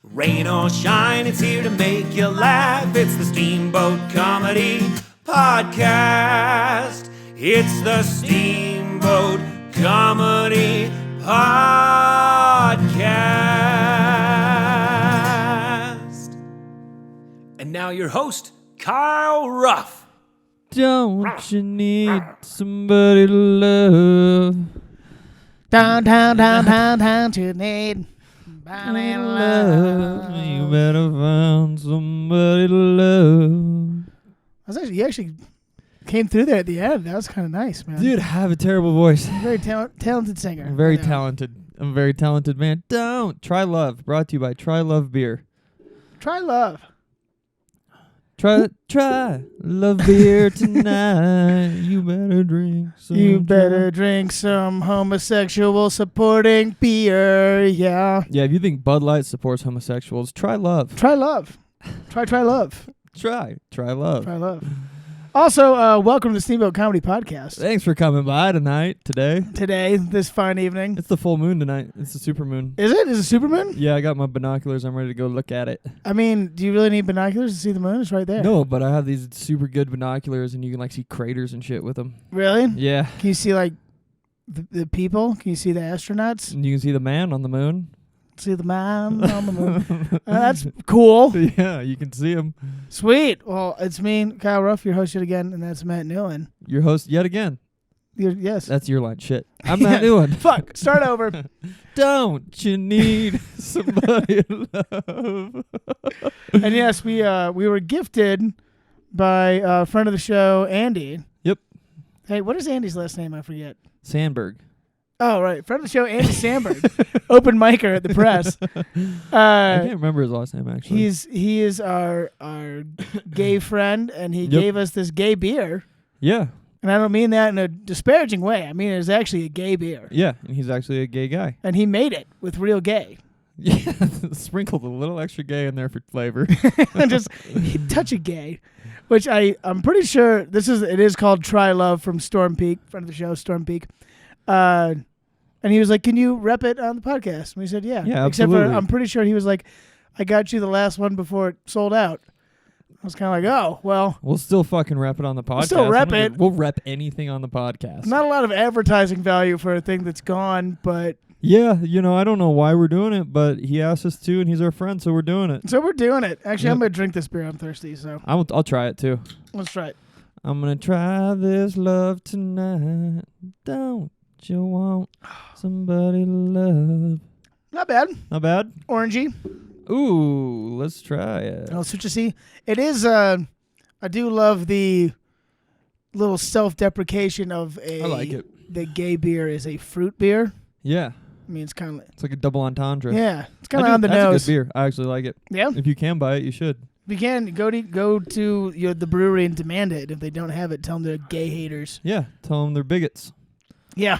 Rain or shine, it's here to make you laugh. It's the Steamboat Comedy Podcast. It's the Steamboat Comedy Podcast. And now your host, Kyle Ruff. Don't you need somebody to love? Down to need somebody to love. You better find somebody to love. You actually came through there at the end. That was kind of nice, man. Dude, I have a terrible voice. Very talented singer. I'm very talented. I'm a very talented man. Don't. Try Love. Brought to you by Try Love Beer. Try love. Try love beer tonight. You better drink some. You better drink some homosexual supporting beer, yeah. Yeah, if you think Bud Light supports homosexuals, try love. Try love. Try love. Try love. Try love. Also, welcome to the Steamboat Comedy Podcast. Thanks for coming by today. Today, this fine evening. It's the full moon tonight. It's the super moon. Is it? Is it supermoon? Yeah, I got my binoculars. I'm ready to go look at it. I mean, do you really need binoculars to see the moon? It's right there. No, but I have these super good binoculars, and you can like see craters and shit with them. Really? Yeah. Can you see like the people? Can you see the astronauts? And you can see the man on the moon. See the man on the moon. That's cool. Yeah, you can see him. Sweet. Well, it's me, Kyle Ruff, your host yet again, and that's Matt Newland. Your host yet again. Yes. That's your line. Shit. I'm Matt Newland. Fuck. Start over. Don't you need somebody to love? And yes, we were gifted by a friend of the show, Andy. Yep. Hey, what is Andy's last name? I forget. Sandberg. Oh, right. Friend of the show, Andy Sandberg. Open micer at the press. I can't remember his last name, actually. He is our gay friend, and he gave us this gay beer. Yeah. And I don't mean that in a disparaging way. I mean, it's actually a gay beer. Yeah, and he's actually a gay guy. And he made it with real gay. Yeah, sprinkled a little extra gay in there for flavor. And just touch of gay. Which I'm pretty sure it is called Try Love from Storm Peak, friend of the show, Storm Peak. And he was like, "Can you rep it on the podcast?" And we said, "Yeah." Yeah, Except absolutely. for, I'm pretty sure he was like, "I got you the last one before it sold out." I was kind of like, "Oh, well." We'll still fucking rep it on the podcast. We'll still rep it. We'll rep anything on the podcast. Not a lot of advertising value for a thing that's gone, but... Yeah, I don't know why we're doing it, but he asked us to, and he's our friend, so we're doing it. So we're doing it. Actually, Yep. I'm going to drink this beer. I'm thirsty, so... I'll try it, too. Let's try it. I'm going to try this love tonight. Don't you want somebody to love? Not bad. Not bad? Orangey. Ooh, let's try it. Oh, citrusy. It is, I do love the little self-deprecation of I like it. The gay beer is a fruit beer. Yeah. I mean, it's kind of... It's like a double entendre. Yeah. It's kind of on the that's nose. a good beer. I actually like it. Yeah? If you can buy it, you should. If you can, go to the brewery and demand it. If they don't have it, tell them they're gay haters. Yeah, tell them they're bigots. Yeah.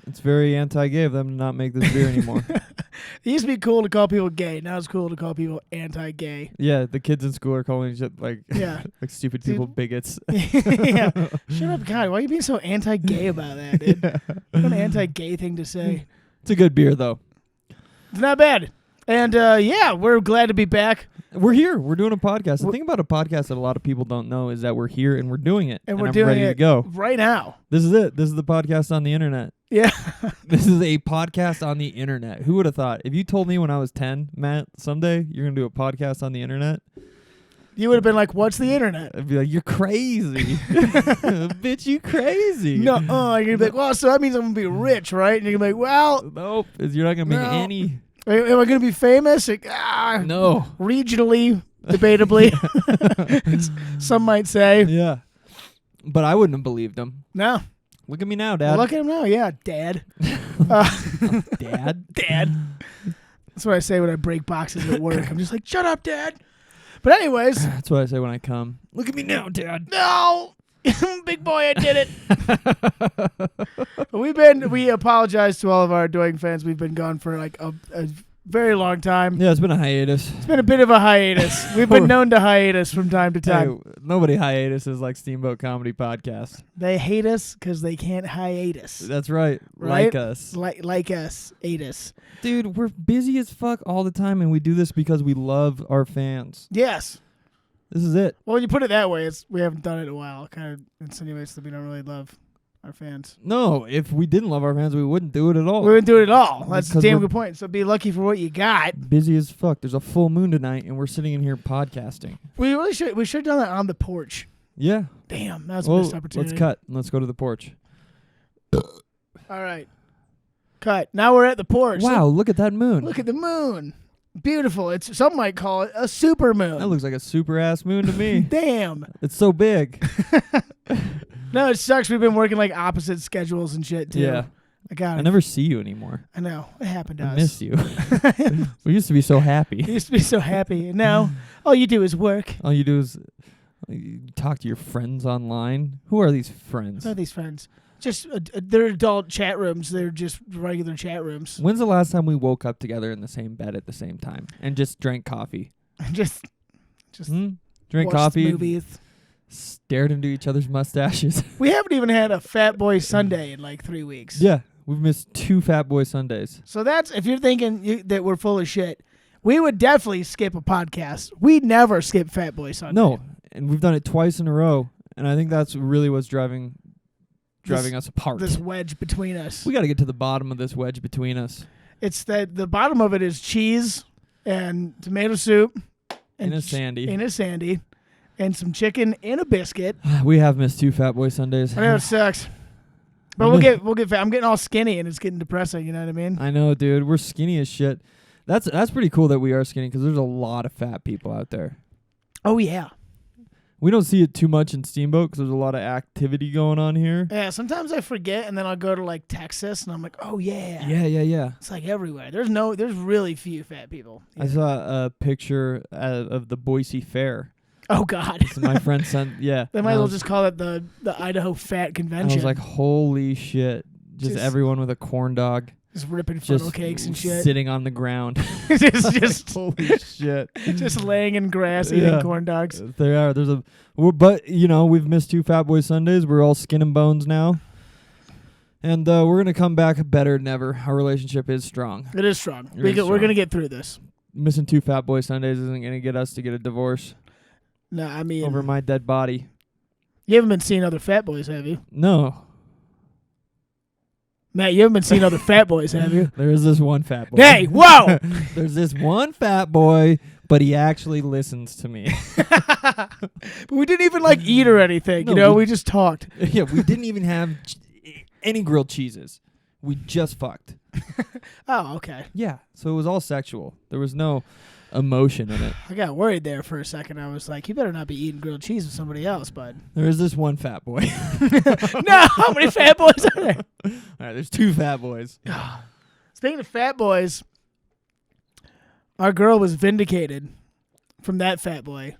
It's very anti-gay of them to not make this beer anymore. It used to be cool to call people gay. Now it's cool to call people anti-gay. Yeah, the kids in school are calling each other like stupid people bigots. Yeah. Shut up, God. Why are you being so anti-gay about that, dude? Yeah. What an anti-gay thing to say. It's a good beer, though. It's not bad. And, we're glad to be back. We're here. We're doing a podcast. The thing about a podcast that a lot of people don't know is that we're here and we're doing it. And we're I'm doing ready it to go. right now. This is it. This is the podcast on the internet. Yeah. This is a podcast on the internet. Who would have thought? If you told me when I was 10, Matt, someday you're going to do a podcast on the internet, You would have been like, what's the internet? I'd be like, you're crazy. Bitch, you crazy. No, you're going to be like, well, so that means I'm going to be rich, right? And you're going to be like, well, Nope. You're not going to make any. am I going to be famous? Like, No. Regionally, debatably. Some might say. Yeah. But I wouldn't have believed him. No. Look at me now, Dad. Well, look at him now. Yeah, Dad. Dad? Dad. That's what I say when I break boxes at work. I'm just like, shut up, Dad. But anyways. That's what I say when I come. Look at me now, Dad. No. Big boy, I did it. We apologize to all of our adoring fans. We've been gone for like very long time. Yeah, it's been a hiatus. It's been a bit of a hiatus. We've been known to hiatus from time to time. Hey, nobody hiatuses like Steamboat Comedy Podcast. They hate us because they can't hiatus. That's right. Right? Like us. Like us. Hate us. Dude, we're busy as fuck all the time, and we do this because we love our fans. Yes. This is it. Well, when you put it that way, we haven't done it in a while. It kind of insinuates that we don't really love our fans. No, if we didn't love our fans, we wouldn't do it at all. We wouldn't do it at all. That's a Because damn we're good point. So be lucky for what you got. busy as fuck. There's a full moon tonight, and we're sitting in here podcasting. We really should. We should have done that on the porch. Yeah. Damn, that was a Well, missed opportunity. let's cut and let's go to the porch. All right. Cut. Now we're at the porch. Wow, look at that moon. Look at the moon. Beautiful. It's some might call it a super moon. That looks like a super ass moon to me. Damn. It's so big. No, it sucks. We've been working like opposite schedules and shit too. Yeah. I got it. I never see you anymore. I know. It happened to I us. miss you. We used to be so happy. We used to be so happy. And now all you do is work. All you do is you talk to your friends online. Who are these friends? What are these friends? Just they're adult chat rooms. They're just regular chat rooms. When's the last time we woke up together in the same bed at the same time and just drank coffee? just Drank watched coffee, movies. stared into each other's mustaches. We haven't even had a Fat Boy Sunday in like 3 weeks. Yeah, we've missed 2 Fat Boy Sundays. So that's, if you're thinking that we're full of shit, we would definitely skip a podcast. We never skip Fat Boy Sunday. No, and we've done it twice in a row, and I think that's really what's driving us apart. This wedge between us. We got to get to the bottom of this wedge between us. It's that the bottom of it is cheese and tomato soup In a sandy. in a sandy, and some chicken in a biscuit. We have missed 2 Fat Boy Sundays. I know it sucks, but we'll get fat. I'm getting all skinny and it's getting depressing. You know what I mean? I know, dude. We're skinny as shit. That's pretty cool that we are skinny because there's a lot of fat people out there. Oh yeah. We don't see it too much in Steamboat because there's a lot of activity going on here. Yeah. Sometimes I forget, and then I'll go to like Texas, and I'm like, oh yeah. Yeah. It's like everywhere. There's really few fat people. I saw a picture of the Boise Fair. Oh God. So my friend sent, yeah. They might as well just call it the Idaho Fat Convention. I was like, holy shit. Just everyone with a corn dog. Just ripping funnel Just cakes and shit. sitting on the ground. just Holy shit. just laying in grass eating corn dogs. There are. But, we've missed 2 Fat Boy Sundays. We're all skin and bones now. And we're going to come back better than ever. Our relationship is strong. It is strong. It We're is going to strong. get through this. Missing 2 Fat Boy Sundays isn't going to get us to get a divorce No, I mean, over my dead body. you haven't been seeing other fat boys, have you? No. Matt, you haven't been seeing other fat boys, have you? There is this one fat boy. Hey, whoa! There's this one fat boy, but he actually listens to me. But we didn't even like eat or anything, No, we just talked. Yeah, we didn't even have any grilled cheeses. We just fucked. Oh, okay. Yeah, so it was all sexual. There was no emotion in it. I got worried there for a second. I was like, you better not be eating grilled cheese with somebody else, bud. There is this one fat boy. No, how many fat boys are there? All right, there's 2 fat boys. Speaking of fat boys, our girl was vindicated from that fat boy.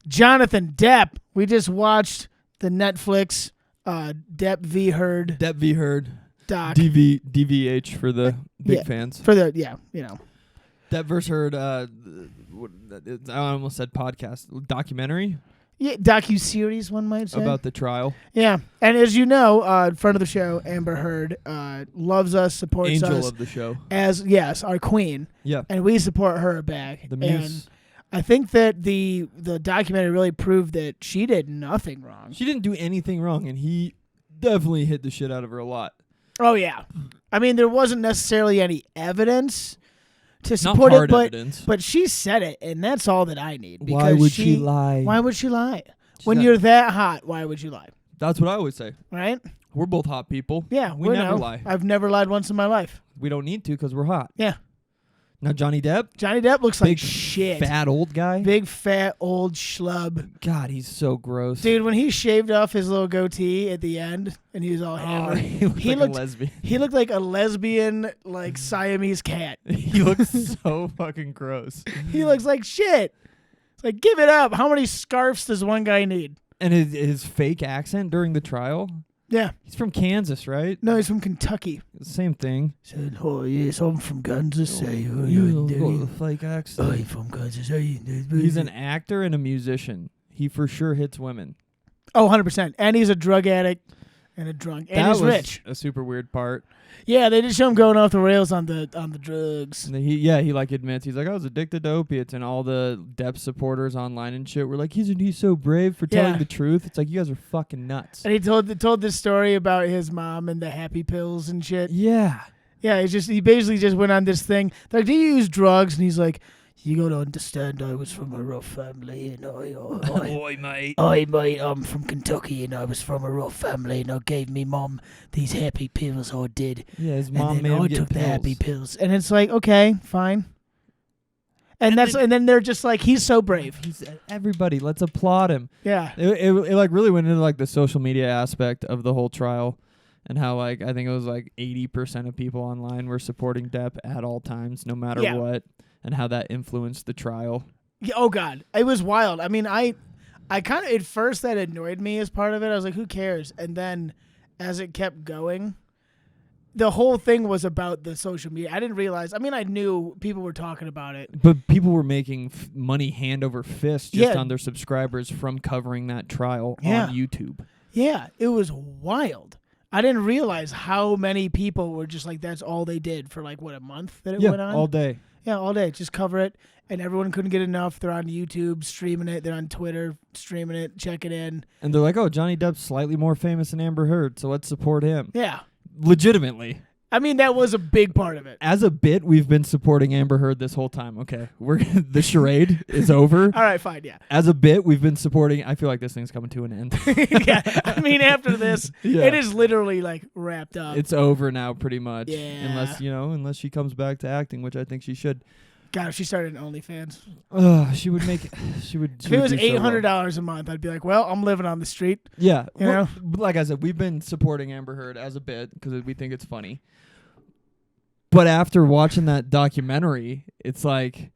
Jonathan Depp. We just watched the Netflix Depp v. Heard Depp v. Heard. doc. DVH for the big Yeah. fans. For the, Depp vs. Heard, I almost said podcast. Documentary Yeah, docu-series, one might say. about the trial. Yeah. And as you know, friend of the show, Amber Heard, loves us, supports Angel us of the show. as, yes, our queen. Yeah. And we support her back. The muse. And I think that the documentary really proved that she did nothing wrong. She didn't do anything wrong, and he definitely hit the shit out of her a lot. Oh, yeah. I mean, there wasn't necessarily any evidence to Not support hard it, evidence. but she said it, and that's all that I need. Why because would she lie? Why would she lie? She's When not- you're that hot, why would you lie? That's what I always say. Right? We're both hot people. Yeah. We we never know. lie. I've never lied once in my life. We don't need to because we're hot. Yeah. Now Johnny Depp, Johnny Depp looks like big shit. fat old guy. Big, fat, old schlub. God, he's so gross. Dude, when he shaved off his little goatee at the end and he was all hammered, he looked like a lesbian. he looked like a lesbian, like Siamese cat. He looks so fucking gross. He looks like shit. It's like, give it up. How many scarves does one guy need? And his fake accent during the trial. Yeah. He's from Kansas, right? No, he's from Kentucky. Same thing. Said, oh, yes, I'm from Kansas. Fake accent. I'm from Kansas. He's an actor and a musician. He for sure hits women. Oh, 100%. And he's a drug addict and a drunk. And he's rich. A super weird part. Yeah, they just show him going off the rails on the drugs. And he like admits he's like, I was addicted to opiates, and all the Depp supporters online and shit were like, he's so brave for telling the truth. It's like, you guys are fucking nuts. And he told this story about his mom and the happy pills and shit. Yeah. Yeah, he basically just went on this thing. They're like, do you use drugs? And he's like, you gotta understand, I was from a rough family, and Oi, mate. I'm from Kentucky, and I was from a rough family, and I gave me mom these happy pills. I did. Yeah, his mom and made then him I get took pills. the happy pills, and it's like, okay, fine. And then they're just like, he's so brave. Everybody, let's applaud him. Yeah. It like really went into like the social media aspect of the whole trial, and how like I think it was like 80% of people online were supporting Depp at all times, no matter what, and how that influenced the trial. Yeah, oh God, it was wild. I mean, I kind of at first that annoyed me as part of it. I was like, who cares? And then as it kept going, the whole thing was about the social media. I didn't realize. I mean, I knew people were talking about it, but people were making money hand over fist just on their subscribers from covering that trial on YouTube. Yeah, it was wild. I didn't realize how many people were just like, that's all they did for like, what, a month that it went on? All day. Yeah, all day. Just cover it. And everyone couldn't get enough. They're on YouTube streaming it. They're on Twitter streaming it, checking in. And they're like, oh, Johnny Depp's slightly more famous than Amber Heard, so let's support him. Yeah. Legitimately. I mean, that was a big part of it. As a bit, we've been supporting Amber Heard this whole time. Okay, the charade is over. All right, fine, yeah. As a bit, we've been supporting. I feel like this thing's coming to an end. Yeah, I mean, after this, it is literally like wrapped up. It's over now, pretty much. Yeah. Unless she comes back to acting, which I think she should. God, if she started an OnlyFans, she would make. She would. If it was $800 a month, I'd be like, well, I'm living on the street. Yeah, you know. Like I said, we've been supporting Amber Heard as a bit because we think it's funny. But after watching that documentary, it's like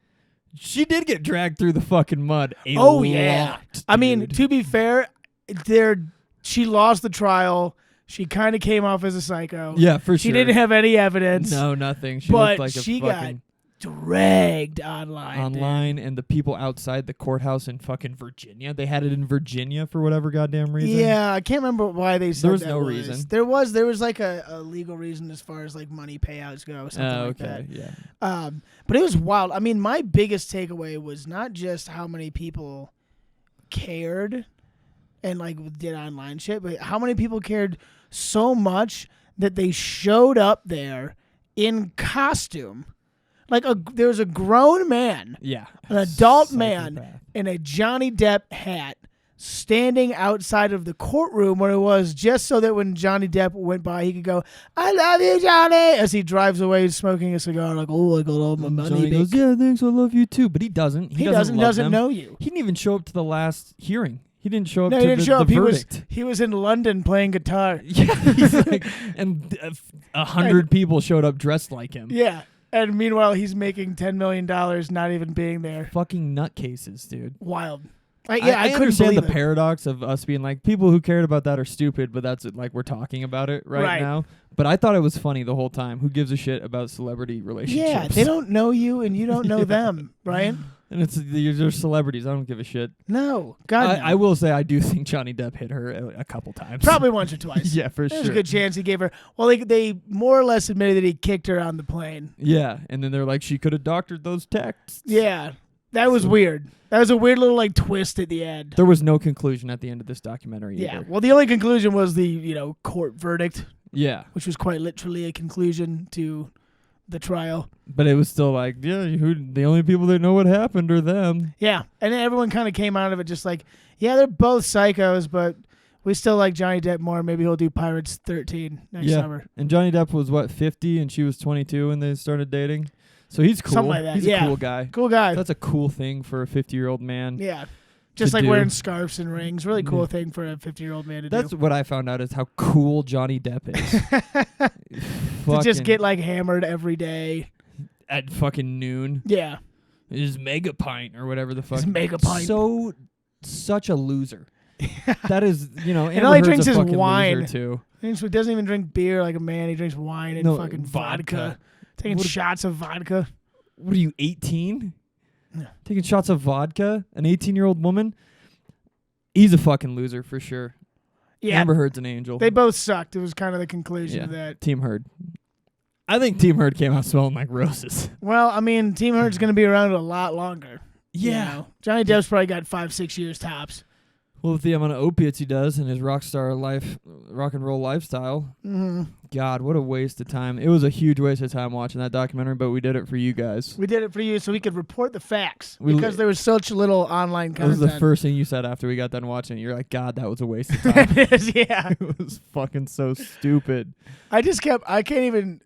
she did get dragged through the fucking mud. Oh yeah. Dude. I mean, to be fair, she lost the trial. She kind of came off as a psycho. Yeah, for sure. She didn't have any evidence. No, nothing. She but looked like she a fucking got dragged online. And the people outside the courthouse in fucking Virginia. They had it in Virginia for whatever goddamn reason. Yeah, I can't remember why they said there was that no reason. There was like a legal reason as far as like money payouts go, something like that. Yeah. But it was wild. I mean, my biggest takeaway was not just how many people cared and like did online shit, but how many people cared so much that they showed up there in costume. Like there was a grown man, an adult man in a Johnny Depp hat standing outside of the courtroom where it was, just so that when Johnny Depp went by, he could go, "I love you, Johnny," as he drives away smoking a cigar, like, "Oh, I got all my money." Johnny goes, "Yeah, thanks, I love you too," but he doesn't. He doesn't know you. He didn't even show up to the last hearing. He didn't show up. No, to he didn't show up. The verdict. He was in London playing guitar. Yeah, he's like, and 100 people showed up dressed like him. Yeah. And meanwhile, he's making $10 million not even being there. Fucking nutcases, dude. Wild. I couldn't understand believe the paradox of us being like, people who cared about that are stupid, but that's like we're talking about it right now. But I thought it was funny the whole time. Who gives a shit about celebrity relationships? Yeah, they don't know you and you don't know them, right? And they're celebrities. I don't give a shit. No. God, no. I will say I do think Johnny Depp hit her a couple times. Probably once or twice. Yeah, for sure. There's a good chance he gave her. Well, they more or less admitted that he kicked her on the plane. Yeah, and then they're like, she could have doctored those texts. Yeah, that was weird. That was a weird little like twist at the end. There was no conclusion at the end of this documentary Yeah, either. well, the only conclusion was the court verdict. Yeah. Which was quite literally a conclusion to the trial. But it was still like, the only people that know what happened are them. Yeah, and then everyone kind of came out of it just like, yeah, they're both psychos, but we still like Johnny Depp more. Maybe he'll do Pirates 13 next summer. And Johnny Depp was, 50, and she was 22 when they started dating? So he's cool. Something like that. He's a cool guy. Cool guy. That's a cool thing for a 50-year-old man. Yeah. Just like wearing scarves and rings. Really cool thing for a 50-year-old man to do. That's what I found out is how cool Johnny Depp is. To just get like hammered every day. At fucking noon. Yeah. His mega pint or whatever the fuck. His mega pint. Such a loser. That is, And all he Amber drinks Heard's a is fucking wine. loser too. He doesn't even drink beer like a man. He drinks wine and fucking vodka. Taking shots of vodka. What are you, 18? Yeah. Taking shots of vodka? An 18-year-old woman? He's a fucking loser for sure. Yeah. Amber Heard's an angel. They both sucked. It was kind of the conclusion of that. Team Heard. I think Team Heard came out smelling like roses. Well, I mean, Team Heard's going to be around a lot longer. Yeah. You know? Johnny Depp's probably got 5-6 years tops. Well, with the amount of opiates he does and his rock and roll lifestyle, God, what a waste of time. It was a huge waste of time watching that documentary, but we did it for you guys. We did it for you so we could report the facts because there was such little online content. That was the first thing you said after we got done watching it. You're like, God, that was a waste of time. It is, yeah. It was fucking so stupid. I can't even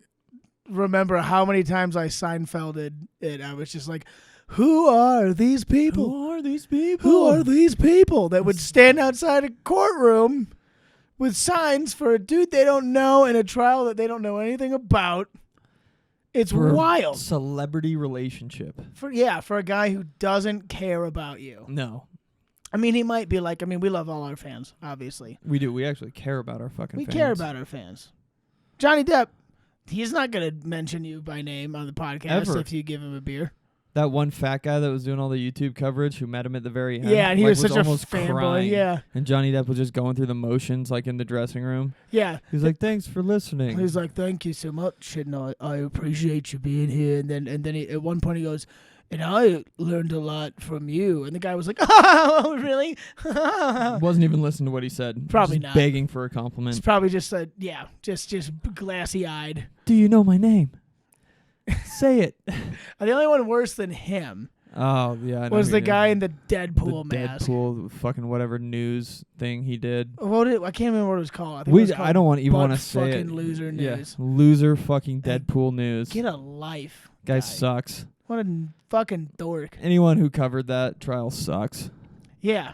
remember how many times I Seinfelded it. I was just like, who are these people? Who are these people? Who are these people that would stand outside a courtroom with signs for a dude they don't know in a trial that they don't know anything about? It's wild. Celebrity relationship. For a guy who doesn't care about you. No. I mean, he might be like, we love all our fans, obviously. We do. We actually care about our fucking fans. We care about our fans. Johnny Depp, he's not going to mention you by name on the podcast if you give him a beer. That one fat guy that was doing all the YouTube coverage who met him at the very end. Yeah, and he was such a almost fanboy. crying. Yeah. And Johnny Depp was just going through the motions like in the dressing room. Yeah. He's like, thanks for listening. He's like, thank you so much, and I appreciate you being here. And then at one point he goes, and I learned a lot from you. And the guy was like, oh, really? Wasn't even listening to what he said. Probably just not. Begging for a compliment. It's probably just just glassy-eyed. Do you know my name? Say it. The only one worse than him Oh, yeah. I know was who the you're guy gonna- in the Deadpool the mask. Deadpool fucking whatever news thing he did. I can't remember what it was called. I think it was called I don't even want to Butt say it. fucking loser news. Yeah, loser fucking Hey, Deadpool news. Get a life, Guy guy. sucks. What a fucking dork. Anyone who covered that trial sucks. Yeah.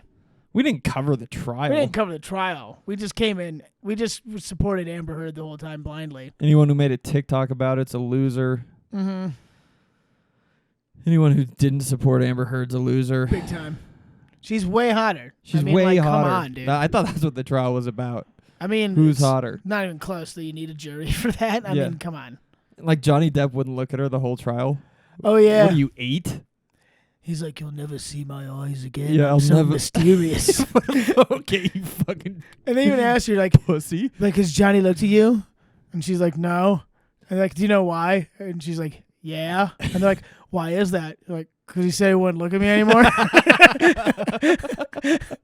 We didn't cover the trial. We didn't cover the trial. We just came in. We just supported Amber Heard the whole time blindly. Anyone who made a TikTok about it's a loser. Mm-hmm. Anyone who didn't support Amber Heard's a loser. Big time. She's way hotter. She's way hotter. Come on, dude. I thought that's what the trial was about. I mean, Who's it's hotter? Not even close that you need a jury for that. I mean, come on. Like Johnny Depp wouldn't look at her the whole trial. Oh, yeah. What are you, 8? He's like, you'll never see my eyes again. Yeah, I'm I'll so never- mysterious. Okay, you fucking And they even asked her, like, pussy. has Johnny looked at you? And she's like, no. And they're like, do you know why? And she's like, yeah. And they're like, why is that? They're like, because he said he wouldn't look at me anymore.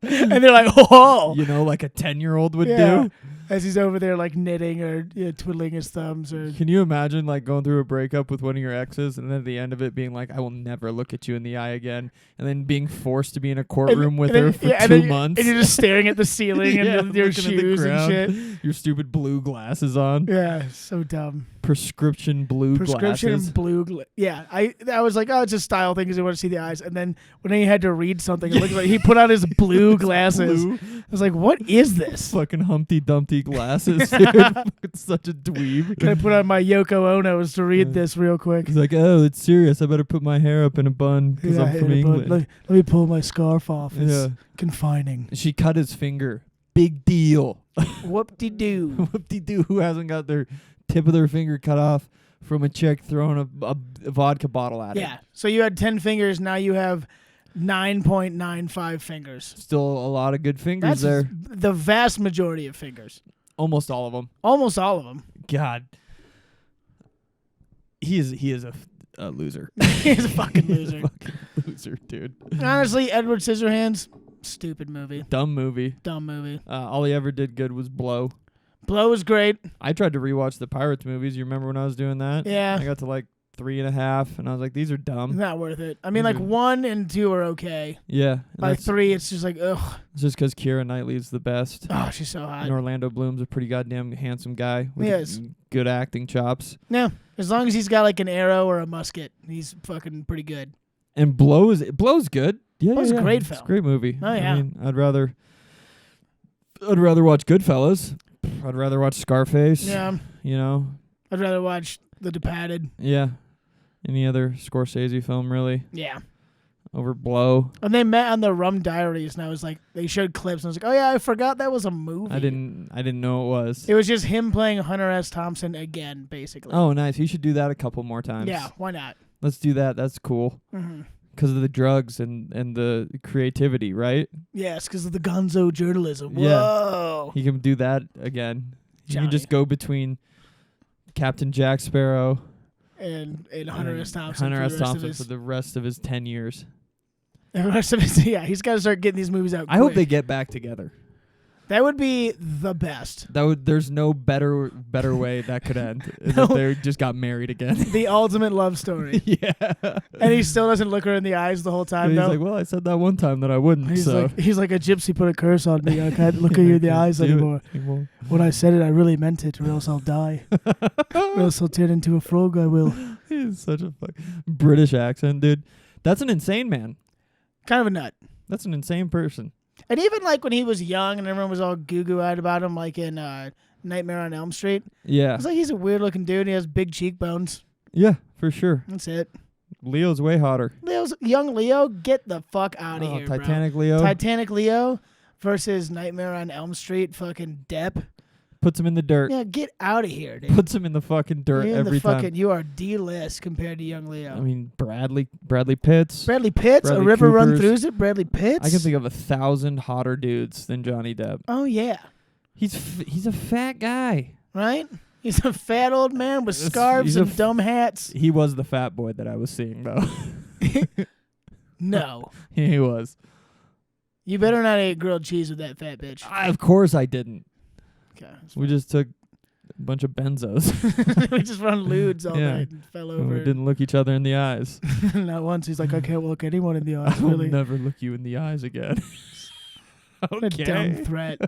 And they're like, oh. You know, like a 10-year-old would Yeah. do. As he's over there, like, knitting or twiddling his thumbs. Or Can you imagine, like, going through a breakup with one of your exes and then at the end of it being like, I will never look at you in the eye again, and then being forced to be in a courtroom with her for 2 months? And you're just staring at the ceiling Yeah, and your looking at the shoes and ground. shit. Your stupid blue glasses on. Yeah, so dumb. Prescription blue Prescription glasses. blue. Yeah, I was like, oh, it's a style thing because I want to see the eyes. And then when he had to read something, it looked like he put on his blue glasses. Blue. I was like, what is this? Fucking Humpty Dumpty glasses, dude. It's such a dweeb. Can I put on my Yoko Ono's to read this real quick? He's like, oh, it's serious. I better put my hair up in a bun because I'm from England. Let me pull my scarf off. It's Yeah. confining. She cut his finger. Big deal. Whoop-de-doo. Whoop-de-doo. Who hasn't got their tip of their finger cut off from a chick throwing a vodka bottle at it? Yeah. So you had 10 fingers. Now you have 9.95 fingers. Still a lot of good fingers That's there. the vast majority of fingers. Almost all of them. Almost all of them. God. He is a loser. He's a fucking loser. Fucking loser, dude. Honestly, Edward Scissorhands, stupid movie. Dumb movie. Dumb movie. All he ever did good was blow. Blow was great. I tried to rewatch the Pirates movies. You remember when I was doing that? Yeah. I got to like 3.5, and I was like, these are dumb. Not worth it. I mean, These like are- 1 and 2 are okay. Yeah. and By that's 3, it's just like, ugh. it's just because Keira Knightley's the best. Oh, she's so hot. And Orlando Bloom's a pretty goddamn handsome guy with He is. good acting chops. No, as long as he's got like an arrow or a musket, he's fucking pretty good. And Blow's good. Yeah, Blow's a yeah, great It's film. a great movie. Oh, yeah. I mean, I'd rather watch Goodfellas. I'd rather watch Scarface. Yeah, You know. I'd rather watch The Departed. Yeah. Any other Scorsese film, really? Yeah. over Blow. And they met on the Rum Diaries, and I was like, they showed clips, and I was like, oh yeah, I forgot that was a movie. I didn't know it was. It was just him playing Hunter S. Thompson again, basically. Oh, nice. You should do that a couple more times. Yeah, why not? Let's do that. That's cool. Mm-hmm. Because of the drugs and the creativity, right? Yes, because of the gonzo journalism. Yeah. Whoa. He can do that again. He Johnny. can just go between Captain Jack Sparrow And Hunter S. Thompson. Hunter S. Thompson for for the rest of his 10 years. the rest of his, yeah, he's got to start getting these movies out. I hope quick. they get back together. That would be the best. There's no better way that could end. Is No. if they just got married again. The ultimate love story. Yeah. And he still doesn't look her in the eyes the whole time, He's though. like, well, I said that one time that I wouldn't. He's so. like a gypsy put a curse on me. I can't look at you in the eyes Do it anymore. anymore. When I said it, I really meant it, or else I'll die. Or else I'll turn into a frog, I will. He's such a British accent, dude. That's an insane man. Kind of a nut. That's an insane person. And even like when he was young and everyone was all goo-goo-eyed about him, like in Nightmare on Elm Street. Yeah. It's like he's a weird-looking dude. He has big cheekbones. Yeah, for sure. That's it. Leo's way hotter. Young Leo, get the fuck out of here, Titanic bro. Leo. Titanic Leo versus Nightmare on Elm Street, fucking Depp. Puts him in the dirt. Yeah, get out of here, dude. Puts him in the fucking dirt You're in every the fucking, time. you are D-list compared to Young Leo. I mean, Bradley Pitts. Bradley Pitts, Bradley a river run Coopers. through it. Bradley Pitts. I can think of 1,000 hotter dudes than Johnny Depp. Oh yeah, He's a fat guy. right. He's a fat old man with scarves he's a and dumb hats. He was the fat boy that I was seeing, though. No, He was. you better not eat grilled cheese with that fat bitch. Of course I didn't. Okay, We just took a bunch of benzos. we just run lewds all Yeah. night and fell And we over. didn't look each other in the eyes. Not once. He's like, I can't look anyone in the eyes. I will Really, never look you in the eyes again. what a dumb Okay. threat.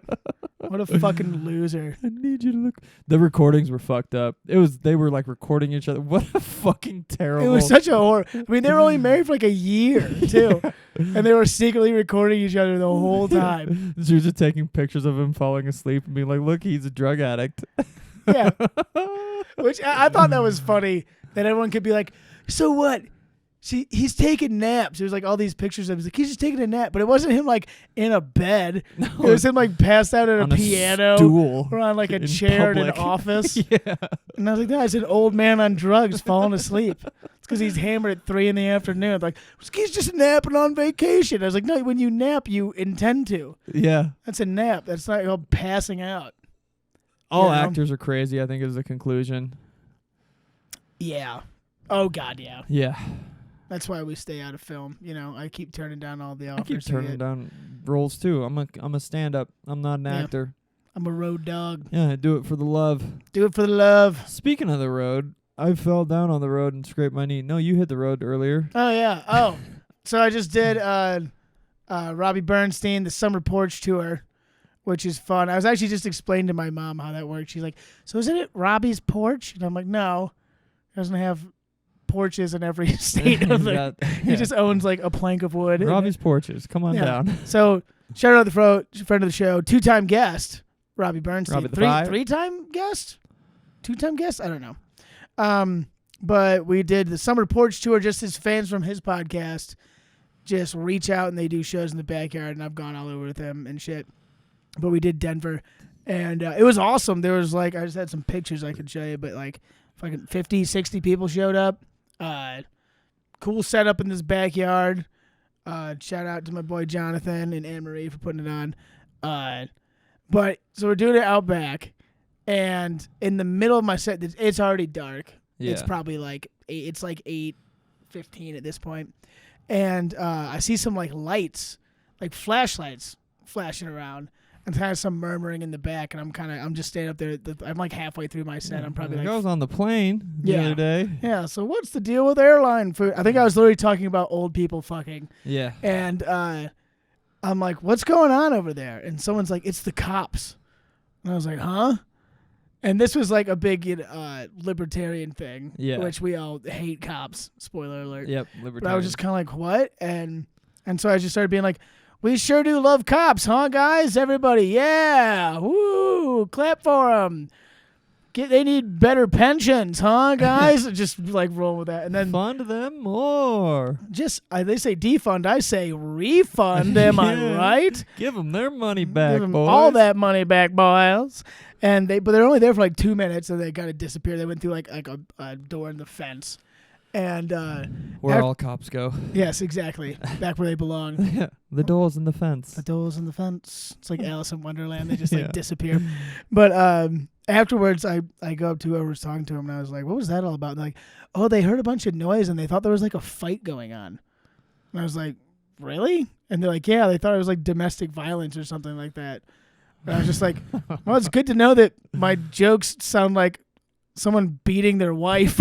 What a fucking loser. I need you to look. The recordings were fucked up. They were like recording each other. What a fucking terrible. It was such a horror. I mean, they were only married for like a year too, and they were secretly recording each other the whole time. She was just taking pictures of him falling asleep and being like, "Look, he's a drug addict." Yeah, which I thought that was funny that everyone could be like, "So what? He's taking naps." It was like all these pictures of him. He's like, he's just taking a nap, but it wasn't him like in a bed. No, It was him like passed out at on a piano stool or on like a in chair in an public. office. Yeah. And I was like, "That's an old man on drugs falling asleep." It's because he's hammered at 3 p.m. Like, he's just napping on vacation. I was like, no, when you nap, you intend to. Yeah. That's a nap. That's not called passing out. All You know? actors are crazy, I think, is the conclusion. Yeah. Oh, God, yeah. Yeah. That's why we stay out of film. You know, I keep turning down all the I offers. keep turning down roles too. I'm a stand-up. I'm not an Yeah. actor. I'm a road dog. Yeah, I do it for the love. Do it for the love. Speaking of the road, I fell down on the road and scraped my knee. No, you hit the road earlier. Oh, yeah. Oh, so I just did Robbie Bernstein, the Summer Porch Tour, which is fun. I was actually just explaining to my mom how that works. She's like, so isn't it Robbie's porch? And I'm like, no. He doesn't have porches in every state of the... He just owns like a plank of wood. Robbie's porches. Come on Yeah. down. So shout out the friend of the show, 2-time guest, Robbie Bernstein. Robbie the Five. 3-time guest? 2-time guest? I don't know. But we did the Summer Porch Tour, just as fans from his podcast just reach out and they do shows in the backyard, and I've gone all over with them and shit. But we did Denver, and it was awesome. There was like, I just had some pictures I could show you, but like fucking 50, 60 people showed up. Cool setup in this backyard. Shout out to my boy Jonathan and Anne Marie for putting it on. But so we're doing it out back, and in the middle of my set, it's already dark. Yeah. It's probably like 8:15 at this point, and I see some like lights, like flashlights, flashing around, and kind of some murmuring in the back, and I'm just standing up there. I'm like halfway through my set. I'm probably I like, was on the plane the Yeah. other day. yeah. So what's the deal with airline food? I think I was literally talking about old people fucking. Yeah. And I'm like, what's going on over there? And someone's like, it's the cops. And I was like, huh? And this was like a big libertarian thing, Yeah. which we all hate cops. Spoiler alert. Yep. But Libertarian. I was just kind of like, what? And so I just started being like, we sure do love cops, huh, guys? Everybody, yeah. Woo, clap for them. They need better pensions, huh, guys? Just like roll with that. And then fund them more. they say defund, I say refund. Am I right? Give them their money back, Give 'em boys. all that money back, boys. And but they're only there for like 2 minutes, and they kind of disappear. They went through like a door in the fence, and where all cops go. Yes, exactly, back where they belong. Yeah, the doors in the fence. The doors in the fence. It's like Alice in Wonderland. They just like disappear. But afterwards, I go up to whoever was talking to him, and I was like, "What was that all about?" And they're like, "Oh, they heard a bunch of noise, and they thought there was like a fight going on." And I was like, "Really?" And they're like, "Yeah, they thought it was like domestic violence or something like that." And I was just like, "Well, it's good to know that my jokes sound like someone beating their wife."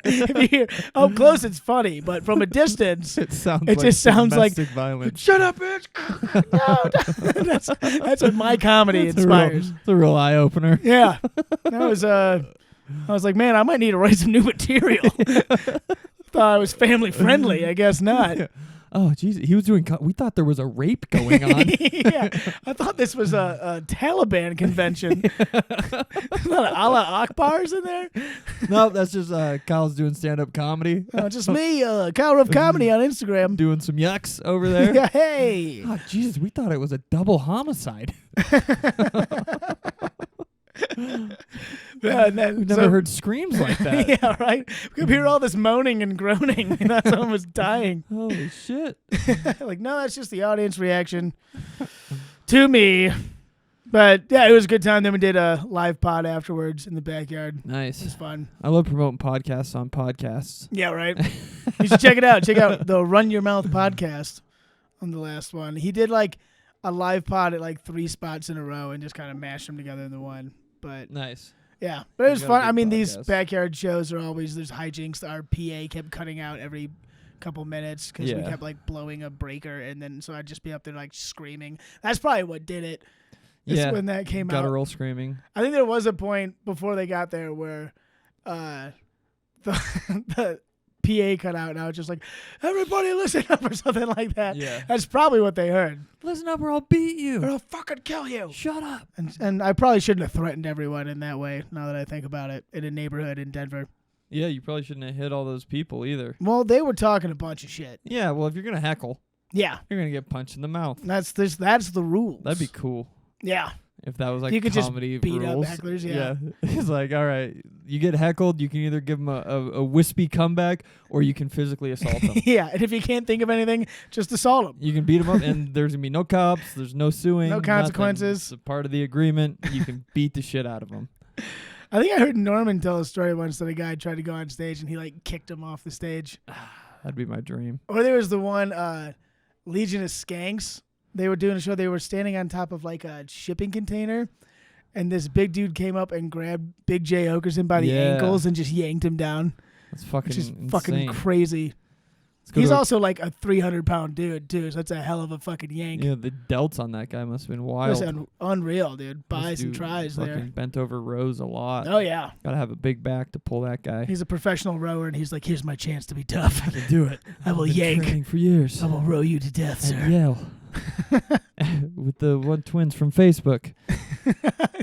If you hear up close, it's funny, but from a distance, it just sounds like violence. "Shut up, bitch!" No, that's what my comedy inspires. It's a real eye opener. Yeah, that was I was like, man, I might need to write some new material. Thought I was family friendly. I guess not. Yeah. Oh, jeez. He was doing... we thought there was a rape going on. Yeah. I thought this was a Taliban convention. A lot of Allah Akbars in there. No, that's just Kyle's doing stand-up comedy. Just me, Kyle Ruff Comedy on Instagram. Doing some yucks over there. Yeah, hey. Oh, Jesus. We thought it was a double homicide. Yeah, and then, We've never heard screams like that. Yeah, right. We could hear all this moaning and groaning. And thought someone was dying. Holy shit. Like, no, that's just the audience reaction to me. But yeah, it was a good time. Then we did a live pod afterwards in the backyard. Nice. It was fun. I love promoting podcasts on podcasts. Yeah, right. You should check it out. Check out the Run Your Mouth podcast on the last one. He did like a live pod at like 3 spots in a row and just kind of mashed them together into one. But nice. Yeah, but it was fun. I mean, podcast. These backyard shows are always, there's hijinks. Our PA kept cutting out every couple minutes because we kept like blowing a breaker, and then so I'd just be up there like screaming. That's probably what did it. Yeah, when that came out. Guttural screaming. I think there was a point before they got there where the PA cut out, and I was just like, "Everybody listen up," or something like that. Yeah, that's probably what they heard. Listen up, or I'll beat you. Or I'll fucking kill you. Shut up. And I probably shouldn't have threatened everyone in that way. Now that I think about it, in a neighborhood in Denver. Yeah, you probably shouldn't have hit all those people either. Well, they were talking a bunch of shit. Yeah, well, if you're gonna heckle, yeah, you're gonna get punched in the mouth. That's the rules. That'd be cool. Yeah. If that was like you could comedy just beat rules. up hecklers, yeah. It's like, all right, you get heckled, you can either give them a wispy comeback or you can physically assault them. Yeah, and if you can't think of anything, just assault them. You can beat them up, and there's going to be no cops, there's no suing. No consequences. Nothing. It's a part of the agreement. You can beat the shit out of them. I think I heard Norman tell a story once that a guy tried to go on stage and he like kicked him off the stage. That'd be my dream. Or there was the one Legion of Skanks. They were doing a show. They were standing on top of like a shipping container, and this big dude came up and grabbed Big J Okerson by the ankles and just yanked him down. That's fucking insane. Fucking crazy. He's also like a 300-pound dude too, so that's a hell of a fucking yank. Yeah, the delts on that guy must have been wild. That's unreal, dude. Buys and tries fucking there. Bent over rows a lot. Oh yeah. Gotta have a big back to pull that guy. He's a professional rower, and he's like, "Here's my chance to be tough. I can do it. I will yank. Training for years. I will row you to death, sir." And yell. With the one twins from Facebook.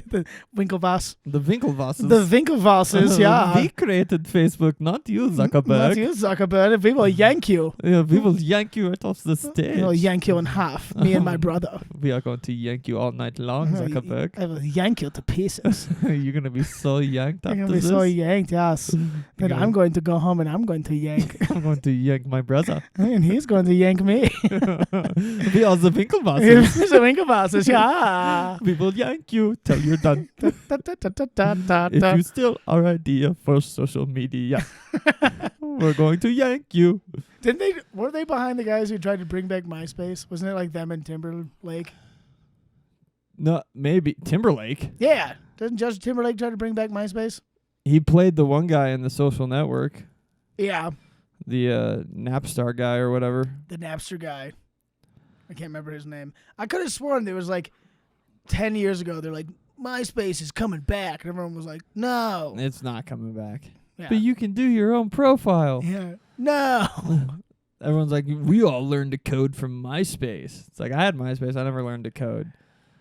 The Winklevoss. The Winklevosses. The Winklevosses, yeah. We created Facebook, not you, Zuckerberg. Not you, Zuckerberg. We will yank you. Yeah, we will yank you right off the stage. We will yank you in half, me and my brother. We are going to yank you all night long, Zuckerberg. I will yank you to pieces. You're going to be so yanked after You're going to be so yanked, yes. Then I'm going to go home and I'm going to yank. I'm going to yank my brother. And he's going to yank me. We are the Winklevosses. The Winklevosses, yeah. We will yank you till you're done. If you still our idea for social media, we're going to yank you. Were they behind the guys who tried to bring back MySpace? Wasn't it like them and Timberlake? No, maybe Timberlake. Yeah. Doesn't Justin Timberlake try to bring back MySpace? He played the one guy in The Social Network. Yeah. The Napstar guy or whatever. The Napster guy. I can't remember his name. I could have sworn there was like 10 years ago, they're like, MySpace is coming back. And everyone was like, no. It's not coming back. Yeah. But you can do your own profile. Yeah. No. Everyone's like, we all learned to code from MySpace. It's like, I had MySpace. I never learned to code.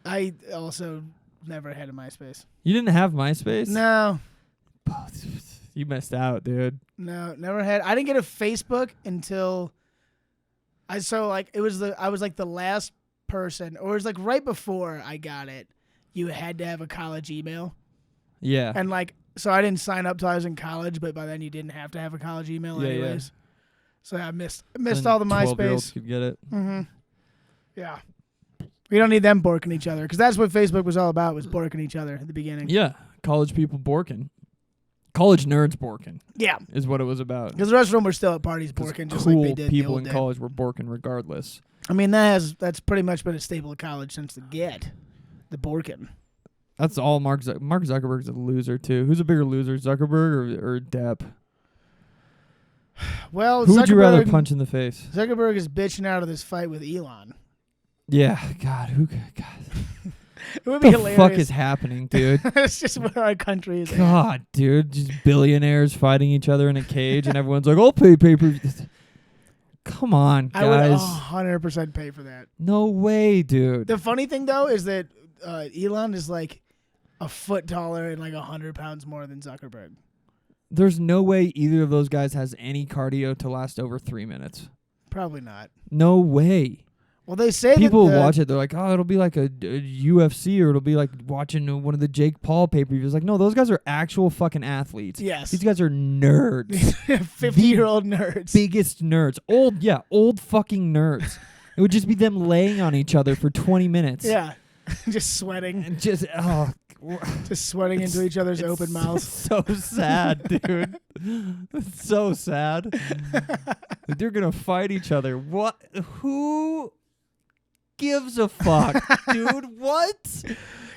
I also never had a MySpace. You didn't have MySpace? No. You missed out, dude. No, never had. I didn't get a Facebook until I was like the last person, or it was like right before I got it. You had to have a college email. Yeah. And like, so I didn't sign up till I was in college, but by then you didn't have to have a college email anyways. Yeah. So I missed all the 12-year-olds MySpace. could get it. Mm-hmm. Yeah. We don't need them borking each other, because that's what Facebook was all about, was borking each other at the beginning. Yeah. College people borking. College nerds borking. Yeah. Is what it was about. Because the rest of them were still at parties borking, just cool like they did people the in old college were borking regardless. I mean, that's pretty much been a staple of college since the get. The borking. That's all Mark Zuckerberg's a loser, too. Who's a bigger loser, Zuckerberg or Depp? Well, who would you rather punch in the face? Zuckerberg is bitching out of this fight with Elon. Yeah, God, It would be what the hilarious. fuck is happening, dude? It's just where our country is. God, dude, just billionaires fighting each other in a cage, and everyone's like, "I'll pay paper." Come on, guys. I would 100% pay for that. No way, dude. The funny thing though is that Elon is like a foot taller and like 100 pounds more than Zuckerberg. There's no way either of those guys has any cardio to last over 3 minutes. Probably not. No way. Well, they say people that watch it. They're like, "Oh, it'll be like a UFC, or it'll be like watching one of the Jake Paul pay-per-views." Like, no, those guys are actual fucking athletes. Yes. These guys are nerds. 50-year-old nerds. Biggest nerds. Old fucking nerds. It would just be them laying on each other for 20 minutes. Yeah. Just sweating. And just sweating into each other's open mouths. So sad, dude. It's so sad. They're going to fight each other. What? Who gives a fuck, dude? What?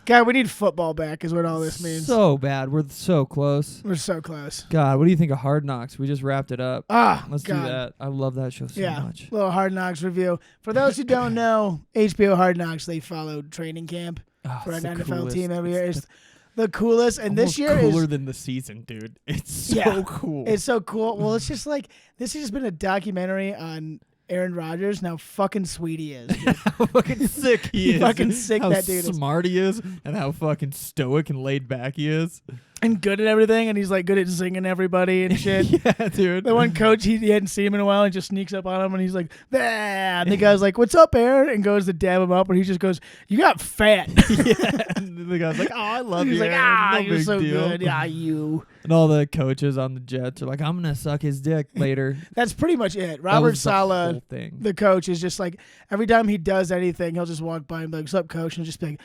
God, we need football back is what all this means. So bad. We're so close. We're so close. God, what do you think of Hard Knocks? We just wrapped it up. Let's do God. that. I love that show so much. Little Hard Knocks review. For those who don't know, HBO Hard Knocks, they followed training camp for an NFL team every year. It's the coolest. And almost this year cooler than the season, dude. It's so cool. It's so cool. Well, it's just like, this has just been a documentary on Aaron Rodgers and how fucking sweet he is. How fucking sick he is. Fucking sick how that dude is. How smart he is, and how fucking stoic and laid back he is. And good at everything, and he's like good at zinging everybody and shit. Yeah, dude. The one coach, he hadn't seen him in a while and just sneaks up on him, and he's like, "Bah!" And the guy's like, "What's up, Aaron?" And goes to dab him up, and he just goes, "You got fat." Yeah. And the guy's like, "Oh, I love he's you." He's like, no you're big so deal. good. Yeah, you. And all the coaches on the Jets are like, "I'm gonna suck his dick later." That's pretty much it. Robert Saleh, the coach, is just like, every time he does anything, he'll just walk by and be like, "What's up, coach?" And he'll just be like,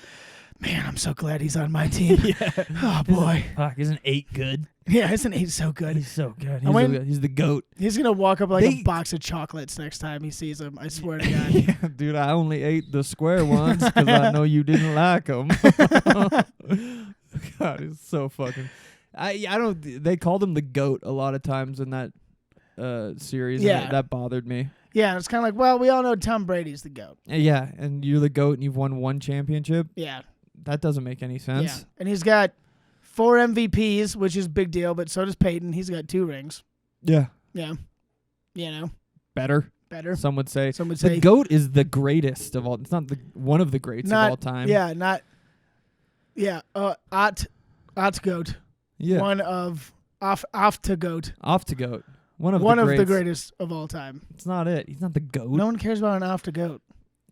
"Man, I'm so glad he's on my team." Yeah. Oh, boy. Fuck, isn't 8 good? Yeah, isn't 8 so good? He's so good. He's the GOAT. He's going to walk up like a box of chocolates next time he sees him. I swear to God. Yeah, dude, I only ate the square ones because I know you didn't like them. God, it's so fucking... I don't... They called him the GOAT a lot of times in that series. Yeah. And that bothered me. Yeah, it's kind of like, well, we all know Tom Brady's the GOAT. Yeah, and you're the GOAT and you've won 1 championship? Yeah. That doesn't make any sense. Yeah, and he's got 4 MVPs, which is a big deal, but so does Peyton. He's got 2 rings. Yeah. Yeah. You know. Better. Some would say. The GOAT is the greatest of all. It's not one of the greats of all time. Yeah, Ott GOAT. Yeah. One of off to GOAT. Off to GOAT. One of the greatest of all time. It's not it. He's not the GOAT. No one cares about an off to GOAT.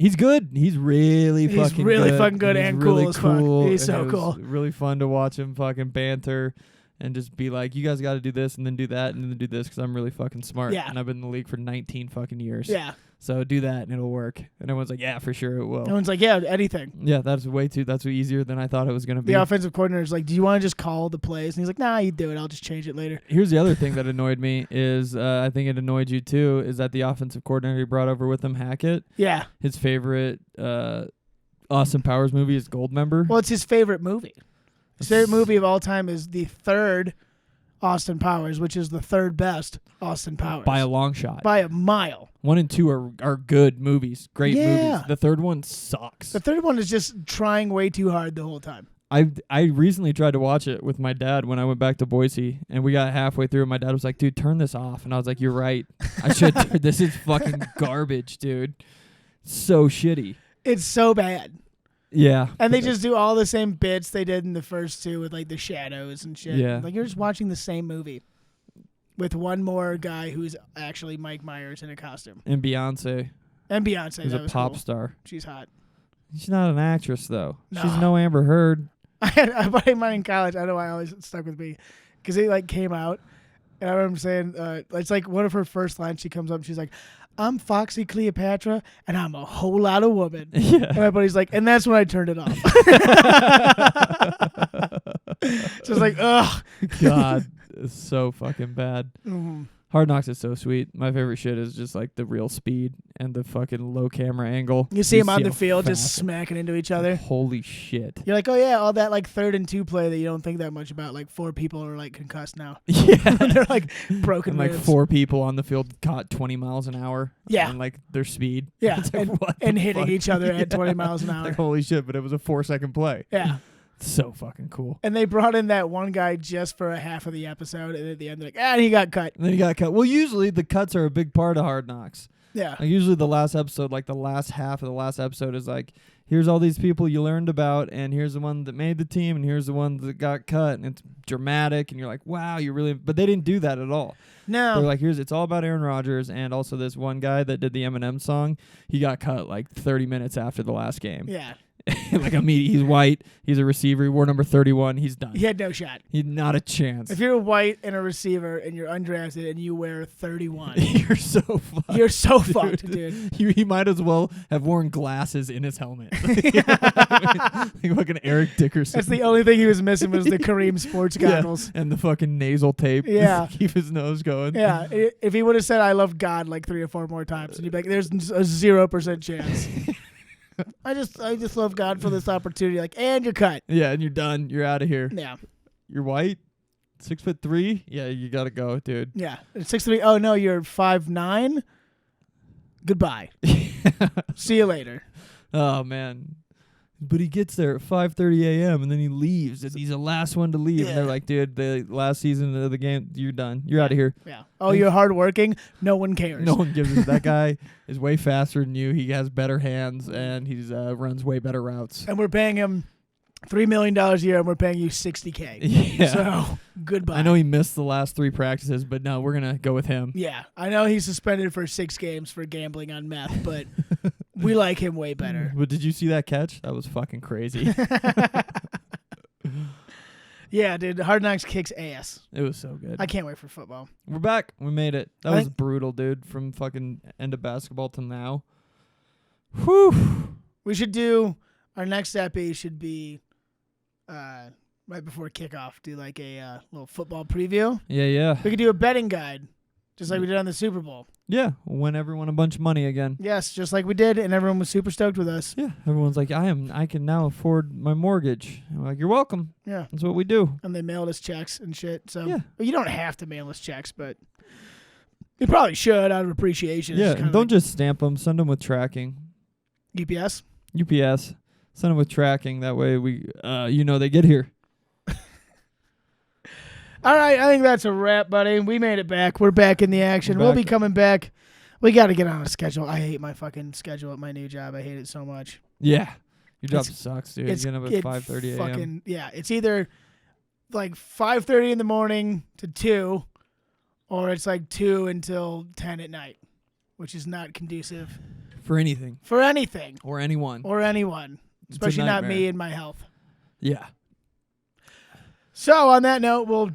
He's good. He's really fucking good and really cool as fuck. He's so it was really fun to watch him fucking banter and just be like, you guys got to do this and then do that and then do this because I'm really fucking smart. Yeah. And I've been in the league for 19 fucking years. Yeah. So do that and it'll work. And everyone's like, yeah, for sure it will. Everyone's like, yeah, anything. Yeah, that's way easier than I thought it was going to be. The offensive coordinator's like, do you want to just call the plays? And he's like, nah, you do it. I'll just change it later. Here's the other thing that annoyed me is, I think it annoyed you too, is that the offensive coordinator he brought over with him, Hackett. Yeah. His favorite Austin Powers movie is Goldmember. Well, it's his favorite movie. His favorite movie of all time is the 3rd Austin Powers, which is the 3rd best Austin Powers. By a long shot. By a mile. 1 and 2 are good movies. Great movies. The 3rd one sucks. The 3rd one is just trying way too hard the whole time. I recently tried to watch it with my dad when I went back to Boise, and we got halfway through, and my dad was like, dude, turn this off. And I was like, you're right. I should. This is fucking garbage, dude. So shitty. It's so bad. Yeah. And they just do all the same bits they did in the first 2 with like the shadows and shit. Yeah. Like you're just watching the same movie. with one more guy who's actually Mike Myers in a costume. And Beyonce. And Beyonce. Who's that a was pop cool. star. She's hot. She's not an actress, though. No. She's no Amber Heard. I had a buddy of mine in college. I don't know why it always stuck with me. Because he, like, came out. And I remember saying, it's like one of her first lines. She comes up and she's like, I'm Foxy Cleopatra, and I'm a whole lot of woman. Yeah. And my buddy's like, and that's when I turned it off. So it's like, ugh. God, it's so fucking bad. Mm-hmm. Hard Knocks is so sweet. My favorite shit is just like the real speed and the fucking low camera angle. You see them on the how field just fast- smacking into each other. Holy shit. You're like, oh yeah, all that like 3rd and 2 play that you don't think that much about. Like 4 people are like concussed now. Yeah. They're like broken And like ribs. 4 people on the field caught 20 miles an hour. Yeah. And like their speed. Yeah, It's like, what and the hitting fuck? each other at 20 miles an hour. Like, holy shit, but it was a 4-second play. Yeah. So fucking cool. And they brought in that one guy just for a half of the episode, and at the end, they're like, he got cut. And then he got cut. Well, usually the cuts are a big part of Hard Knocks. Yeah. Like usually the last episode, like the last half of the last episode is like, here's all these people you learned about, and here's the one that made the team, and here's the one that got cut, and it's dramatic, and you're like, wow, you really. But they didn't do that at all. No. They're like, it's all about Aaron Rodgers, and also this one guy that did the Eminem song. He got cut like 30 minutes after the last game. Yeah. Like immediately, he's white. He's a receiver. He wore number 31. He's done. He had no shot. He's not a chance. If you're white and a receiver and you're undrafted and you wear 31, You're so fucked. you're so fucked, dude. He might as well have worn glasses in his helmet. Like fucking Eric Dickerson. That's the only thing he was missing was the Kareem sports goggles. And the fucking nasal tape. Yeah. To keep his nose going. Yeah. If he would have said, I love God like 3 or 4 more times, and you'd be like, there's a 0% chance. I just love God for this opportunity. Like, and you're cut. Yeah, and you're done. You're out of here. Yeah. You're white? 6'3"? Yeah, you gotta go, dude. Yeah. 6'3". Oh, no, you're 5'9". Goodbye. See you later. Oh, man. But he gets there at 5:30 a.m. and then he leaves. And he's the last one to leave. And they're like, dude, the last season of the game, you're done. You're out of here. Yeah. Oh, you're hardworking? No one cares. No one gives a That guy is way faster than you. He has better hands, and he's runs way better routes. And we're paying him $3 million a year, and we're paying you $60K. Yeah. So, goodbye. I know he missed the last 3 practices, but no, we're going to go with him. Yeah. I know he's suspended for 6 games for gambling on meth, but we like him way better. But did you see that catch? That was fucking crazy. Yeah, dude. Hard Knocks kicks ass. It was so good. I can't wait for football. We're back. We made it. That I was think- brutal, dude, from fucking end of basketball till now. Whew. We should do, our next epi should be right before kickoff, do like a little football preview. Yeah. We could do a betting guide, just like we did on the Super Bowl. Yeah, win everyone a bunch of money again. Yes, just like we did, and everyone was super stoked with us. Yeah, everyone's like, I can now afford my mortgage. I'm like, you're welcome. Yeah. That's what we do. And they mailed us checks and shit. So Yeah. well, you don't have to mail us checks, but you probably should out of appreciation. It's Yeah, just and don't just stamp them. Send them with tracking. UPS. UPS. Send them with tracking. That way we, they get here. All right, I think that's a wrap, buddy. We made it back. We're back in the action. We're We'll back. be coming back. We got to get on a schedule. I hate my fucking schedule at my new job. I hate it so much. Yeah. Your job It's- sucks, dude. You're getting up at 5:30 a.m. Fucking, yeah, it's either like 5:30 in the morning to 2, or it's like 2 until 10 at night, which is not conducive For anything. for anything Or anyone. or anyone, It's a especially not nightmare. me and my health. Yeah. So on that note, we'll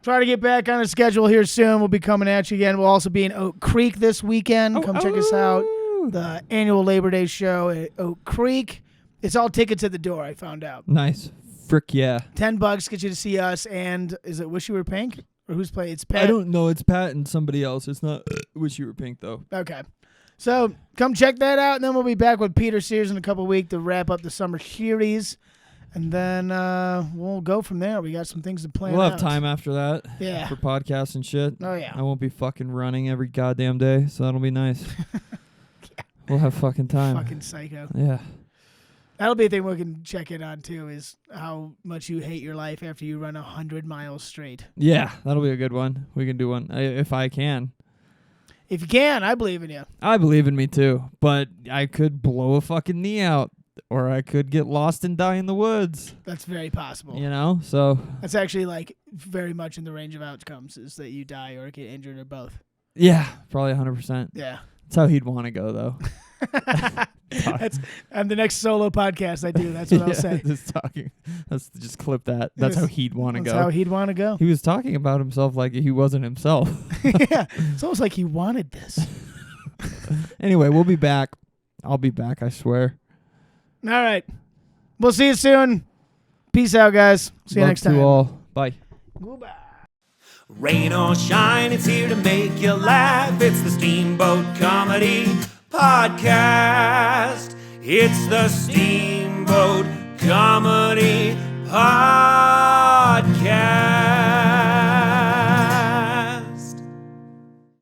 try to get back on a schedule here soon. We'll be coming at you again. We'll also be in Oak Creek this weekend. Come check us out. The annual Labor Day show at Oak Creek. It's all tickets at the door, I found out. Nice. Frick yeah. $10 get you to see us. And is it Wish You Were Pink? Or who's playing? It's Pat. I don't know. It's Pat and somebody else. It's not Wish You Were Pink, though. Okay. So come check that out. And then we'll be back with Peter Sears in a couple weeks to wrap up the summer series. And then we'll go from there. We got some things to plan We'll out. have time after that. Yeah. For podcasts and shit. Oh, yeah. I won't be fucking running every goddamn day, so that'll be nice. We'll have fucking time. Fucking psycho. Yeah. That'll be a thing we can check in on, too, is how much you hate your life after you run 100 miles straight. Yeah, that'll be a good one. We can do one if I can. If you can, I believe in you. I believe in me too, but I could blow a fucking knee out or I could get lost and die in the woods. That's very possible. You know, so That's actually like very much in the range of outcomes is that you die or get injured or both. yeah, probably 100%. Yeah. That's how he'd want to go, though. That's on the next solo podcast I do. That's what I'll say. Just talking. Let's just clip that. That's how he'd want to go. That's how he'd want to go. He was talking about himself like he wasn't himself. Yeah, it's almost like he wanted this. Anyway, we'll be back. I'll be back, I swear. All right. We'll see you soon. Peace out, guys. See you Love next time. to all. Bye. Goodbye. Rain or shine, it's here to make you laugh. It's the Steamboat Comedy Podcast. It's the Steamboat Comedy Podcast.